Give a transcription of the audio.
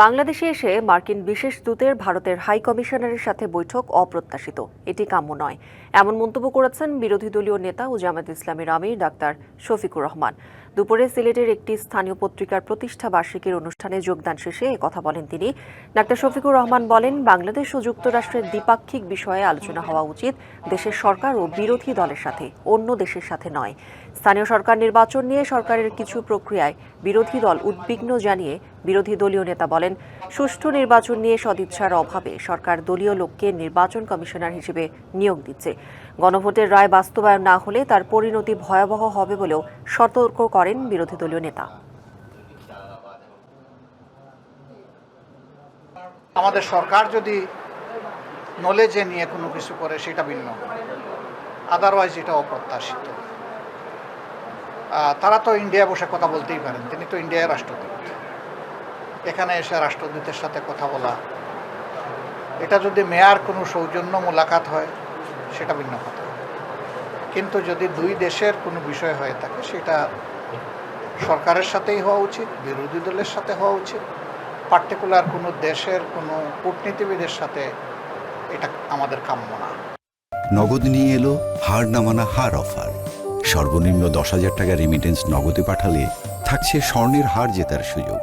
বাংলাদেশে এসে মার্কিন বিশেষ দূতের ভারতের হাই কমিশনারের সাথে বৈঠক অপ্রত্যাশিত, এটি কাম্য নয়, এমন মন্তব্য করেছেন বিরোধী দলীয় নেতা ও জামায়াত ইসলামীর আমির ডাক্তার শফিকুর রহমান। দুপুরে সিলেটের একটি স্থানীয় পত্রিকার প্রতিষ্ঠা বার্ষিকীর অনুষ্ঠানে যোগদান শেষে কথা বলেন তিনি। ডাক্তার শফিকুর রহমান বলেন, বাংলাদেশ ও যুক্তরাষ্ট্রের দ্বিপাক্ষিক বিষয়ে আলোচনা হওয়া উচিত দেশের সরকার ও বিরোধী দলের সাথে, অন্য দেশের সাথে নয়। স্থানীয় সরকার নির্বাচন নিয়ে সরকারের কিছু প্রক্রিয়ায় বিরোধী দল উদ্বিগ্ন জানিয়ে বিরোধী দলীয় নেতা বলেন, সুষ্ঠু নির্বাচন নিয়ে সদিচ্ছার অভাবে সরকার দলীয় লোককে নির্বাচন কমিশনার হিসেবে নিয়োগ দিচ্ছে। গণভোটের রায় বাস্তবায়ন না হলে তার পরিণতি ভয়াবহ হবে বলেও সতর্ক করেন বিরোধী দলীয় নেতা। আমাদের সরকার যদি নলেজে নিয়ে কোনো কিছু করে সেটা ভিন্ন, আদারওয়াইজ এটা অপ্রত্যাশিত। তারা তো ইন্ডিয়া বসে কথা বলতেই পারেন, তিনি তো ইন্ডিয়ার রাষ্ট্রদূত। এখানে এসে রাষ্ট্রদূতের সাথে কথা বলা, এটা যদি মেয়ার কোনো সৌজন্য মোলাকাত হয় সেটা ভিন্ন কথা, কিন্তু যদি দুই দেশের কোনো বিষয় হয়ে থাকে সেটা সরকারের সাথেই হওয়া উচিত, বিরোধী দলের সাথে হওয়া উচিত। পার্টিকুলার কোনো দেশের কোনো কূটনীতিবিদের সাথে এটা আমাদের কাম্য না। নগদ নিয়ে এলো হার না মানা হার অফার। সর্বনিম্ন 10,000 টাকা রেমিটেন্স নগদে পাঠালে থাকছে স্বর্ণের হার জেতার সুযোগ।